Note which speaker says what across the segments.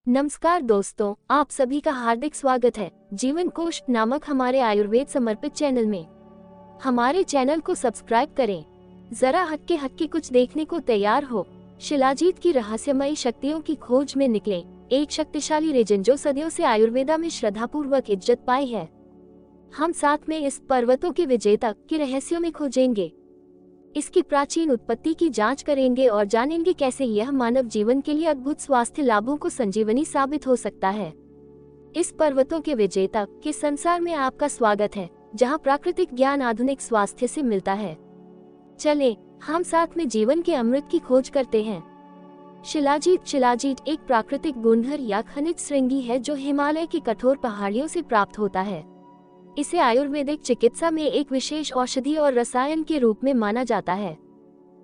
Speaker 1: नमस्कार दोस्तों, आप सभी का हार्दिक स्वागत है जीवन कोश नामक हमारे आयुर्वेद समर्पित चैनल में। हमारे चैनल को सब्सक्राइब करें। जरा हटके कुछ देखने को तैयार हो। शिलाजीत की रहस्यमयी शक्तियों की खोज में निकले एक शक्तिशाली रेजिन जो सदियों से आयुर्वेदा में श्रद्धापूर्वक इज्जत पाई है। हम साथ में इस पर्वतों के विजेता के रहस्यों में खोजेंगे, इसकी प्राचीन उत्पत्ति की जांच करेंगे और जानेंगे कैसे यह मानव जीवन के लिए अद्भुत स्वास्थ्य लाभों को संजीवनी साबित हो सकता है। इस पर्वतों के विजेता के संसार में आपका स्वागत है, जहां प्राकृतिक ज्ञान आधुनिक स्वास्थ्य से मिलता है। चलें, हम साथ में जीवन के अमृत की खोज करते हैं। शिलाजीत एक प्राकृतिक गुणधर या खनिज श्रृंगी है जो हिमालय की कठोर पहाड़ियों से प्राप्त होता है। इसे आयुर्वेदिक चिकित्सा में एक विशेष औषधि और रसायन के रूप में माना जाता है।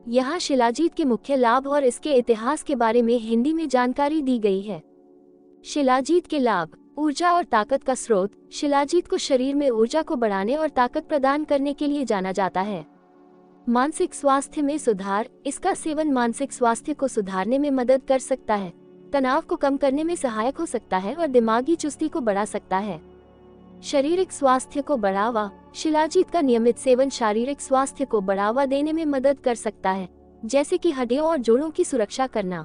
Speaker 1: यहाँ शिलाजीत के मुख्य लाभ और इसके इतिहास के बारे में हिंदी में जानकारी दी गई है। शिलाजीत के लाभ: ऊर्जा और ताकत का स्रोत। शिलाजीत को शरीर में ऊर्जा को बढ़ाने और ताकत प्रदान करने के लिए जाना जाता है। मानसिक स्वास्थ्य में सुधार। इसका सेवन मानसिक स्वास्थ्य को सुधारने में मदद कर सकता है, तनाव को कम करने में सहायक हो सकता है और दिमागी चुस्ती को बढ़ा सकता है। शारीरिक स्वास्थ्य को बढ़ावा। शिलाजीत का नियमित सेवन शारीरिक स्वास्थ्य को बढ़ावा देने में मदद कर सकता है, जैसे कि हड्डियों और जोड़ों की सुरक्षा करना।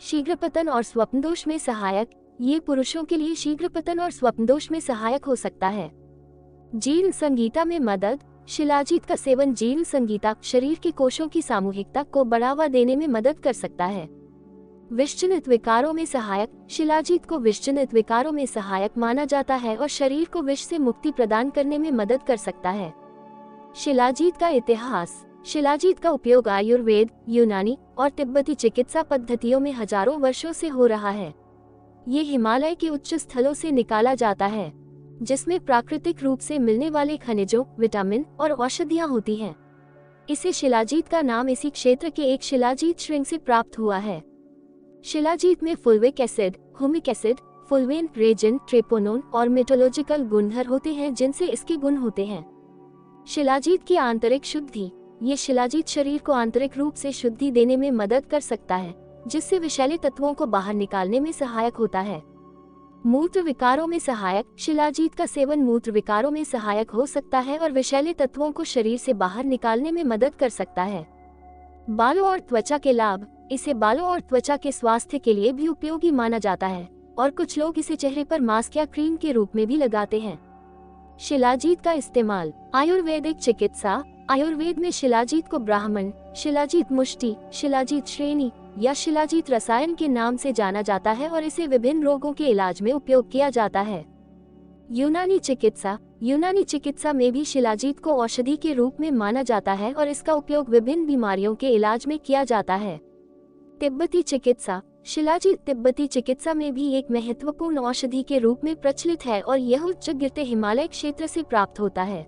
Speaker 1: शीघ्र पतन और स्वप्नदोष में सहायक। ये पुरुषों के लिए शीघ्र पतन और स्वप्नदोष में सहायक हो सकता है। जीर्ण संगीता में मदद। शिलाजीत का सेवन जीर्ण संगीता, शरीर के कोशों की सामूहिकता को बढ़ावा देने में मदद कर सकता है। विषजनित विकारों में सहायक। शिलाजीत को विषजनित विकारों में सहायक माना जाता है और शरीर को विष से मुक्ति प्रदान करने में मदद कर सकता है। शिलाजीत का इतिहास। शिलाजीत का उपयोग आयुर्वेद, यूनानी और तिब्बती चिकित्सा पद्धतियों में हजारों वर्षों से हो रहा है। ये हिमालय के उच्च स्थलों से निकाला जाता है, जिसमें प्राकृतिक रूप से मिलने वाले खनिजों, विटामिन और औषधियां होती हैं। इसे शिलाजीत का नाम इसी क्षेत्र के एक शिलाजीत श्रृंग से प्राप्त हुआ है। शिलाजीत में फुल्विक एसिड, हुमिक एसिड, फुल्वेन, रेजिन, ट्रेपोनोन और मेटोलॉजिकल गुणधर होते हैं जिनसे इसके गुण होते हैं। शिलाजीत की आंतरिक शुद्धि। ये शिलाजीत शरीर को आंतरिक रूप से शुद्धि देने में मदद कर सकता है, जिससे विषैले तत्वों को बाहर निकालने में सहायक होता है। मूत्र विकारों में सहायक। शिलाजीत का सेवन मूत्र विकारों में सहायक हो सकता है और विषैले तत्वों को शरीर से बाहर निकालने में मदद कर सकता है। बालों और त्वचा के लाभ। इसे बालों और त्वचा के स्वास्थ्य के लिए भी उपयोगी माना जाता है और कुछ लोग इसे चेहरे पर मास्क या क्रीम के रूप में भी लगाते हैं। शिलाजीत का इस्तेमाल। आयुर्वेदिक चिकित्सा। आयुर्वेद में शिलाजीत को ब्राह्मण, शिलाजीत मुष्टि, शिलाजीत श्रेणी या शिलाजीत रसायन के नाम से जाना जाता है और इसे विभिन्न रोगों के इलाज में उपयोग किया जाता है। यूनानी चिकित्सा। यूनानी चिकित्सा में भी शिलाजीत को औषधि के रूप में माना जाता है और इसका उपयोग विभिन्न बीमारियों के इलाज में किया जाता है। तिब्बती चिकित्सा। शिलाजीत तिब्बती चिकित्सा में भी एक महत्वपूर्ण औषधि के रूप में प्रचलित है और यह उच्च गिरते हिमालय क्षेत्र से प्राप्त होता है।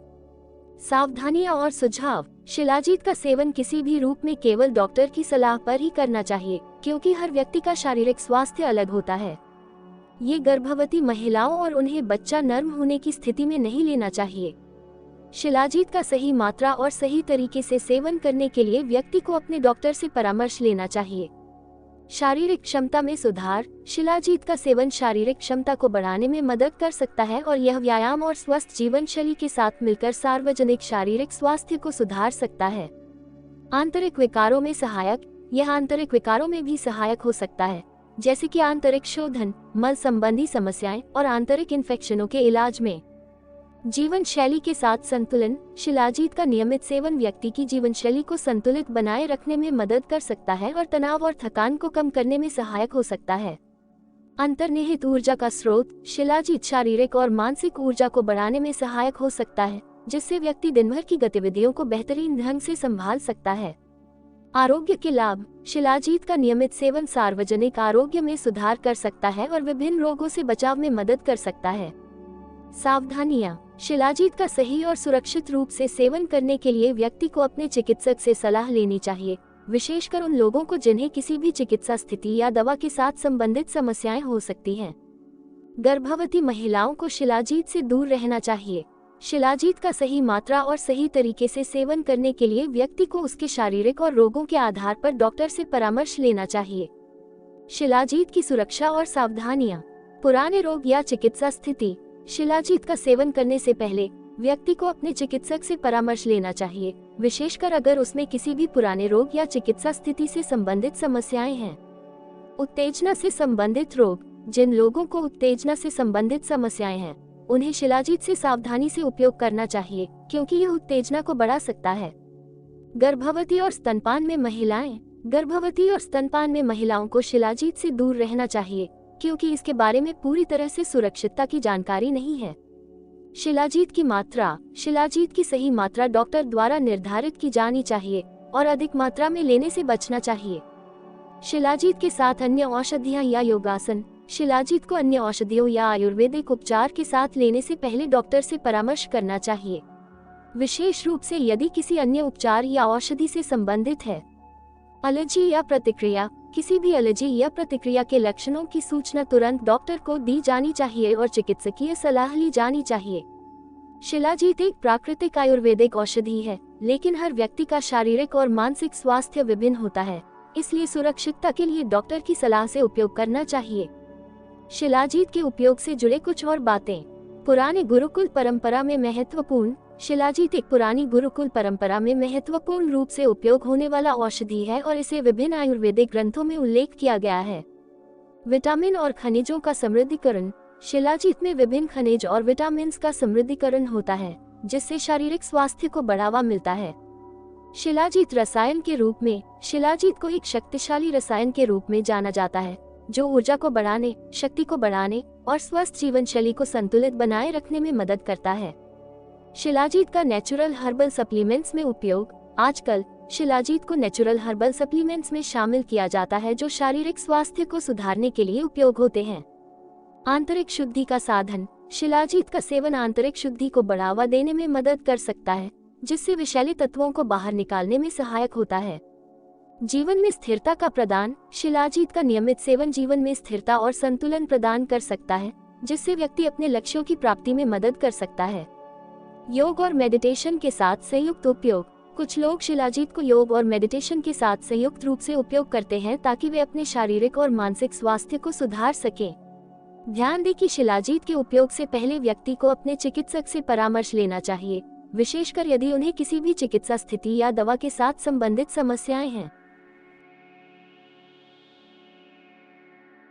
Speaker 1: सावधानियां और सुझाव। शिलाजीत का सेवन किसी भी रूप में केवल डॉक्टर की सलाह पर ही करना चाहिए, क्योंकि हर व्यक्ति का शारीरिक स्वास्थ्य अलग होता है। ये गर्भवती महिलाओं और उन्हें बच्चा नर्म होने की स्थिति में नहीं लेना चाहिए। शिलाजीत का सही मात्रा और सही तरीके से सेवन करने के लिए व्यक्ति को अपने डॉक्टर से परामर्श लेना चाहिए। शारीरिक क्षमता में सुधार। शिलाजीत का सेवन शारीरिक क्षमता को बढ़ाने में मदद कर सकता है और यह व्यायाम और स्वस्थ जीवन शैली के साथ मिलकर सार्वजनिक शारीरिक स्वास्थ्य को सुधार सकता है। आंतरिक विकारों में सहायक। यह आंतरिक विकारों में भी सहायक हो सकता है, जैसे कि आंतरिक शोधन, मल संबंधी समस्याएं और आंतरिक इन्फेक्शनों के इलाज में। जीवन शैली के साथ संतुलन। शिलाजीत का नियमित सेवन व्यक्ति की जीवन शैली को संतुलित बनाए रखने में मदद कर सकता है और तनाव और थकान को कम करने में सहायक हो सकता है। अंतर्निहित ऊर्जा का स्रोत। शिलाजीत शारीरिक और मानसिक ऊर्जा को बढ़ाने में सहायक हो सकता है, जिससे व्यक्ति दिन भर की गतिविधियों को बेहतरीन ढंग से संभाल सकता है। आरोग्य के लाभ। शिलाजीत का नियमित सेवन सार्वजनिक आरोग्य में सुधार कर सकता है और विभिन्न रोगों से बचाव में मदद कर सकता है। सावधानियां। शिलाजीत का सही और सुरक्षित रूप से सेवन करने के लिए व्यक्ति को अपने चिकित्सक से सलाह लेनी चाहिए, विशेषकर उन लोगों को जिन्हें किसी भी चिकित्सा स्थिति या दवा के साथ संबंधित समस्याएं हो सकती हैं। गर्भवती महिलाओं को शिलाजीत से दूर रहना चाहिए। शिलाजीत का सही मात्रा और सही तरीके से सेवन करने के लिए व्यक्ति को उसके शारीरिक और रोगों के आधार पर डॉक्टर से परामर्श लेना चाहिए। शिलाजीत की सुरक्षा और सावधानियां। पुराने रोग या चिकित्सा स्थिति। शिलाजीत का सेवन करने से पहले व्यक्ति को अपने चिकित्सक से परामर्श लेना चाहिए, विशेषकर अगर उसमें किसी भी पुराने रोग या चिकित्सा स्थिति से संबंधित समस्याएं हैं। उत्तेजना से संबंधित रोग। जिन लोगों को उत्तेजना से संबंधित समस्याएं हैं, उन्हें शिलाजीत से सावधानी से उपयोग करना चाहिए, क्योंकि यह उत्तेजना को बढ़ा सकता है। गर्भवती और स्तनपान में महिलाएं। गर्भवती और स्तनपान में महिलाओं को शिलाजीत से दूर रहना चाहिए, क्योंकि इसके बारे में पूरी तरह से सुरक्षितता की जानकारी नहीं है। शिलाजीत की मात्रा। शिलाजीत की सही मात्रा डॉक्टर द्वारा निर्धारित की जानी चाहिए और अधिक मात्रा में लेने से बचना चाहिए। शिलाजीत के साथ अन्य औषधियां या योगासन। शिलाजीत को अन्य औषधियों या आयुर्वेदिक उपचार के साथ लेने से पहले डॉक्टर से परामर्श करना चाहिए, विशेष रूप से यदि किसी अन्य उपचार या औषधि से संबंधित है। एलर्जी या प्रतिक्रिया। किसी भी एलर्जी या प्रतिक्रिया के लक्षणों की सूचना तुरंत डॉक्टर को दी जानी चाहिए और चिकित्सकीय सलाह ली जानी चाहिए। शिलाजीत एक प्राकृतिक आयुर्वेदिक औषधि है, लेकिन हर व्यक्ति का शारीरिक और मानसिक स्वास्थ्य विभिन्न होता है, इसलिए सुरक्षितता के लिए डॉक्टर की सलाह से उपयोग करना चाहिए। शिलाजीत के उपयोग से जुड़े कुछ और बातें। पुराने गुरुकुल परंपरा में महत्वपूर्ण। शिलाजीत एक पुरानी गुरुकुल परंपरा में महत्वपूर्ण रूप से उपयोग होने वाला औषधि है और इसे विभिन्न आयुर्वेदिक ग्रंथों में उल्लेख किया गया है। विटामिन और खनिजों का समृद्धीकरण। शिलाजीत में विभिन्न खनिज और विटामिन्स का समृद्धीकरण होता है, जिससे शारीरिक स्वास्थ्य को बढ़ावा मिलता है। शिलाजीत रसायन के रूप में। शिलाजीत को एक शक्तिशाली रसायन के रूप में जाना जाता है, जो ऊर्जा को बढ़ाने, शक्ति को बढ़ाने और स्वस्थ जीवन शैली को संतुलित बनाए रखने में मदद करता है। शिलाजीत का नेचुरल हर्बल सप्लीमेंट्स में उपयोग। आजकल शिलाजीत को नेचुरल हर्बल सप्लीमेंट्स में शामिल किया जाता है, जो शारीरिक स्वास्थ्य को सुधारने के लिए उपयोग होते हैं। आंतरिक शुद्धि का साधन। शिलाजीत का सेवन आंतरिक शुद्धि को बढ़ावा देने में मदद कर सकता है, जिससे विषैले तत्वों को बाहर निकालने में सहायक होता है। जीवन में स्थिरता का प्रदान। शिलाजीत का नियमित सेवन जीवन में स्थिरता और संतुलन प्रदान कर सकता है, जिससे व्यक्ति अपने लक्ष्यों की प्राप्ति में मदद कर सकता है। योग और मेडिटेशन के साथ संयुक्त उपयोग। कुछ लोग शिलाजीत को योग और मेडिटेशन के साथ संयुक्त रूप से उपयोग करते हैं ताकि वे अपने शारीरिक और मानसिक स्वास्थ्य को सुधार सकें। ध्यान दें कि शिलाजीत के उपयोग से पहले व्यक्ति को अपने चिकित्सक से परामर्श लेना चाहिए, विशेषकर यदि उन्हें किसी भी चिकित्सा स्थिति या दवा के साथ संबंधित समस्याएं हैं।